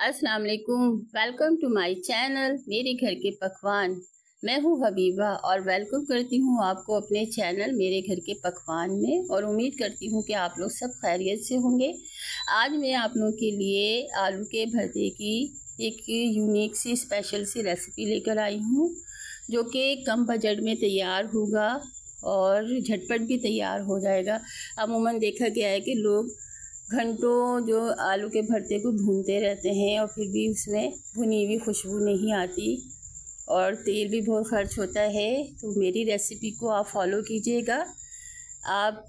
अस्सलाम वालेकुम, welcome to my channel मेरे घर के पकवान। मैं हूँ हबीबा और वेलकम करती हूँ आपको अपने चैनल मेरे घर के पकवान में और उम्मीद करती हूँ कि आप लोग सब खैरियत से होंगे। आज मैं आप लोगों के लिए आलू के भरते की एक यूनिक सी स्पेशल सी रेसिपी लेकर आई हूँ, जो कि कम बजट में तैयार होगा और झटपट भी तैयार हो जाएगा। अमूमन देखा गया है कि लोग घंटों जो आलू के भरते को भूनते रहते हैं और फिर भी उसमें भुनी हुई खुशबू नहीं आती और तेल भी बहुत खर्च होता है। तो मेरी रेसिपी को आप फॉलो कीजिएगा। आप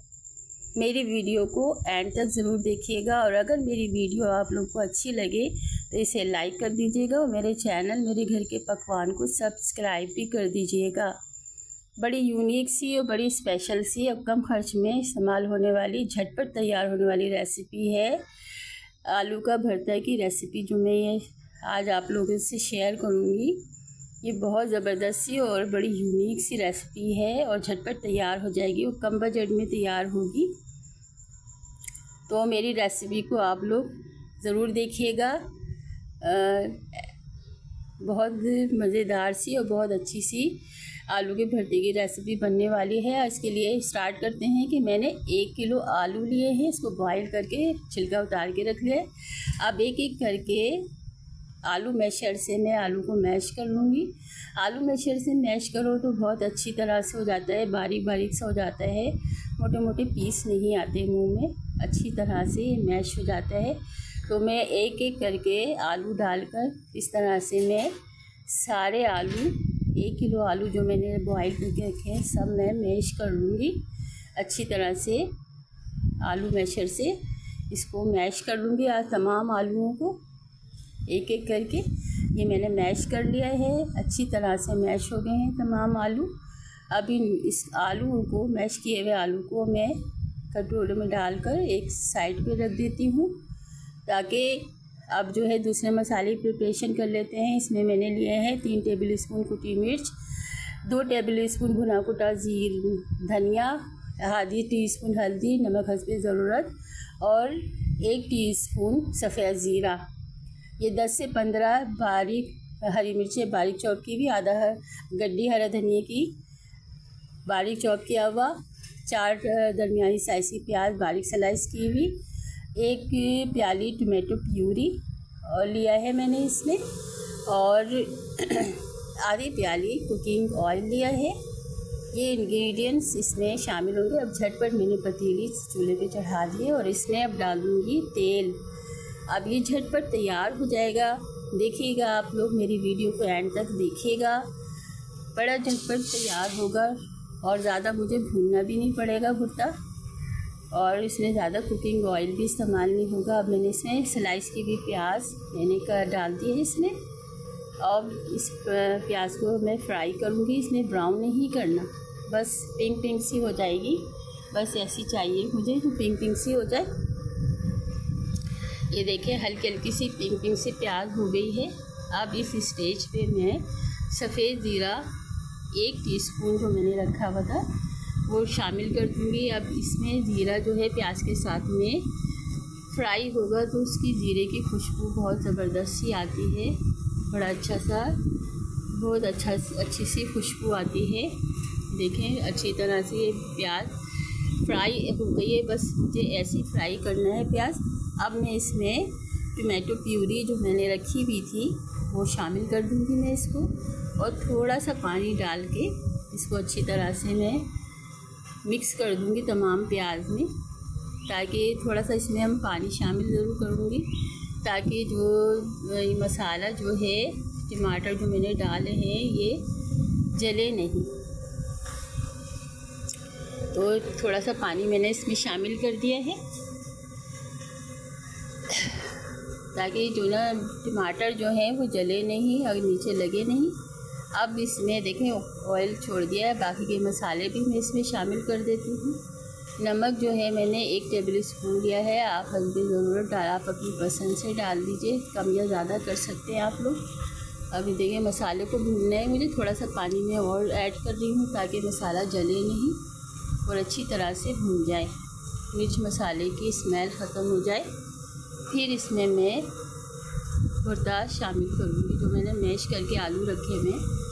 मेरी वीडियो को एंड तक ज़रूर देखिएगा और अगर मेरी वीडियो आप लोग को अच्छी लगे तो इसे लाइक कर दीजिएगा और मेरे चैनल मेरे घर के पकवान को सब्सक्राइब भी कर दीजिएगा। बड़ी यूनिक सी और बड़ी स्पेशल सी और कम खर्च में इस्तेमाल होने वाली झटपट तैयार होने वाली रेसिपी है आलू का भरता की रेसिपी, जो मैं ये आज आप लोगों से शेयर करूँगी। ये बहुत ज़बरदस्त सी और बड़ी यूनिक सी रेसिपी है और झटपट तैयार हो जाएगी और कम बजट में तैयार होगी। तो मेरी रेसिपी को आप लोग ज़रूर देखिएगा। बहुत मज़ेदार सी और बहुत अच्छी सी आलू के भरते की रेसिपी बनने वाली है। इसके लिए स्टार्ट करते हैं कि मैंने 1 किलो आलू लिए हैं, इसको बॉईल करके छिलका उतार के रख लिया है। अब एक एक करके आलू मैशर से मैं आलू को मैश कर लूँगी। आलू मैशर से मैश करो तो बहुत अच्छी तरह से हो जाता है, बारीक बारीक सा हो जाता है, मोटे मोटे पीस नहीं आते मुँह में, अच्छी तरह से मैश हो जाता है। तो मैं एक एक करके आलू डालकर इस तरह से मैं सारे आलू 1 किलो आलू जो मैंने बॉईल करके रखे हैं सब मैं मैश कर लूँगी अच्छी तरह से। आलू मैशर से इसको मैश कर लूँगी। आज तमाम आलूओं को एक एक करके ये मैंने मैश कर लिया है। अच्छी तरह से मैश हो गए हैं तमाम आलू। अभी इस आलू को मैश किए हुए आलू को मैं कटोरे में डालकर एक साइड पे रख देती हूँ, ताकि अब जो है दूसरे मसाले प्रिपरेशन कर लेते हैं। इसमें मैंने लिए हैं 3 टेबल स्पून कुटी मिर्च, 2 टेबल स्पून भुना कुटा धनिया, आधी टीस्पून हल्दी, नमक हस्बे ज़रूरत और 1 टीस्पून सफ़ेद ज़ीरा। ये 10 से 15 बारीक हरी मिर्चें बारीक चॉप की हुई, आधा गड्डी हरा धनिया की बारीक चॉप किया हुआ, 4 दरमियानी साइज़ की प्याज बारीक स्लाइस की हुई, 1 प्याली टमाटो प्यूरी और लिया है मैंने इसमें, और आधी प्याली कुकिंग ऑयल लिया है। ये इंग्रेडिएंट्स इसमें शामिल होंगे। अब झटपट मैंने पतीली चूल्हे पे चढ़ा दी और इसमें अब डाल दूँगी तेल। अब ये झटपट तैयार हो जाएगा। देखिएगा आप लोग मेरी वीडियो को एंड तक देखिएगा, बड़ा झटपट तैयार होगा और ज़्यादा मुझे भूनना भी नहीं पड़ेगा भुट्टा, और इसमें ज़्यादा कुकिंग ऑयल भी इस्तेमाल नहीं होगा। अब मैंने इसमें स्लाइस की भी प्याज मैंने डाल दी है इसमें, और इस प्याज को मैं फ्राई करूँगी। इसमें ब्राउन नहीं करना, बस पिंक पिंक सी हो जाएगी, बस ऐसी चाहिए मुझे, तो पिंक पिंक सी हो जाए। ये देखिए हल्की हल्की सी पिंक पिंक सी प्याज हो गई है। अब इस स्टेज पे मैं सफ़ेद ज़ीरा 1 टीस्पून जो मैंने रखा हुआ था वो शामिल कर दूँगी। अब इसमें ज़ीरा जो है प्याज के साथ में फ्राई होगा तो उसकी ज़ीरे की खुशबू बहुत ज़बरदस्त सी आती है, बड़ा अच्छा सा, बहुत अच्छी सी खुशबू आती है। देखें अच्छी तरह से ये प्याज फ्राई हो गई है, बस मुझे ऐसे ही फ्राई करना है प्याज। अब मैं इसमें टमाटो प्यूरी जो मैंने रखी हुई थी वो शामिल कर दूँगी मैं इसको, और थोड़ा सा पानी डाल के इसको अच्छी तरह से मैं मिक्स कर दूँगी तमाम प्याज में, ताकि थोड़ा सा इसमें हम पानी शामिल ज़रूर करूँगी, ताकि जो मसाला जो है टमाटर जो मैंने डाले हैं ये जले नहीं। तो थोड़ा सा पानी मैंने इसमें शामिल कर दिया है, ताकि जो ना टमाटर जो है वो जले नहीं और नीचे लगे नहीं। अब इसमें देखें ऑयल छोड़ दिया है, बाकी के मसाले भी मैं इसमें शामिल कर देती हूँ। नमक जो है मैंने 1 टेबल स्पून लिया है, आप हस्बे ज़रूरत डाल, आप अपनी पसंद से डाल दीजिए, कम या ज़्यादा कर सकते हैं आप लोग। अभी देखिए मसाले को भूनना है मुझे, थोड़ा सा पानी में और ऐड कर रही हूँ ताकि मसाला जले नहीं और अच्छी तरह से भून जाए, मिर्च मसाले की स्मेल ख़त्म हो जाए। फिर इसमें मैं भुर्ता शामिल करूँगी, जो मैंने मैश करके आलू रखे हुए हैं।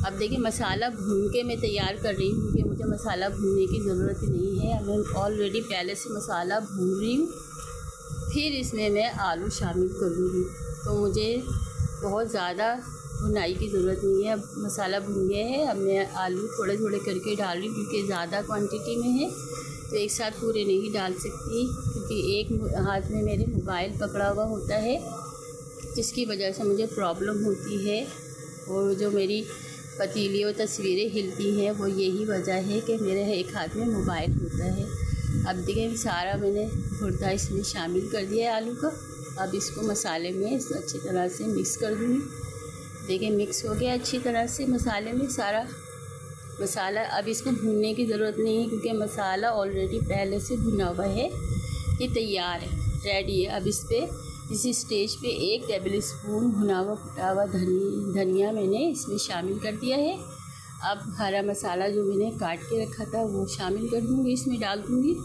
अब देखिए मसाला भून के मैं तैयार कर रही हूँ, क्योंकि मुझे मसाला भूनने की ज़रूरत नहीं है। मैं ऑलरेडी पहले से मसाला भून रही हूँ, फिर इसमें मैं आलू शामिल करूँगी। तो मुझे बहुत ज़्यादा भुनाई की ज़रूरत नहीं है। अब मसाला भून गया है, अब मैं आलू थोड़े थोड़े करके डाल रही हूँ, क्योंकि ज़्यादा क्वांटिटी में है तो एक साथ पूरे नहीं डाल सकती, क्योंकि एक हाथ में मेरे मोबाइल पकड़ा हुआ होता है, जिसकी वजह से मुझे प्रॉब्लम होती है। और जो मेरी पतीली और तस्वीरें हिलती हैं वो यही वजह है कि मेरे एक हाथ में मोबाइल होता है। अब देखिए सारा मैंने भुर्ता इसमें शामिल कर दिया है आलू का। अब इसको मसाले में अच्छी तरह से मिक्स कर दूँगी। देखिए मिक्स हो गया अच्छी तरह से मसाले में सारा मसाला। अब इसको भूनने की ज़रूरत नहीं है, क्योंकि मसाला ऑलरेडी पहले से भुना हुआ है, ये तैयार है, रेडी है। अब इसी स्टेज पे 1 टेबल स्पून भुना हुआ कुटा हुआ धनिया मैंने इसमें शामिल कर दिया है। अब हरा मसाला जो मैंने काट के रखा था वो शामिल कर दूँगी, इसमें डाल दूँगी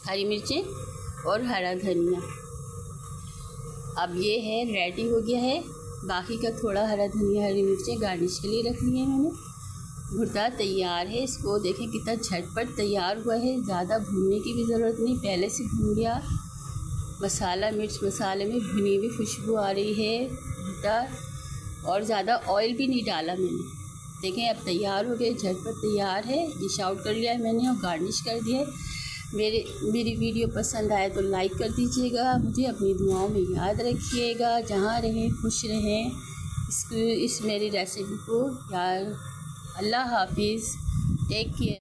हरी मिर्चें और हरा धनिया। अब ये है रेडी हो गया है। बाकी का थोड़ा हरा धनिया हरी मिर्चें गार्निश के लिए रख ली है मैंने। भुर्ता तैयार है। इसको देखें कितना झटपट तैयार हुआ है, ज़्यादा भूनने की भी ज़रूरत नहीं, पहले से भून गया मसाला। मिर्च मसाले में भुनी हुई खुशबू आ रही है भुर्ता, और ज़्यादा ऑयल भी नहीं डाला मैंने। देखें अब तैयार हो गया, झटपट तैयार है। डिश आउट कर लिया है मैंने और गार्निश कर दिया है। मेरी वीडियो पसंद आए तो लाइक कर दीजिएगा। मुझे अपनी दुआओं में याद रखिएगा। जहाँ रहें खुश रहें। इस मेरी रेसिपी को यार। अल्लाह हाफिज़, टेक केयर।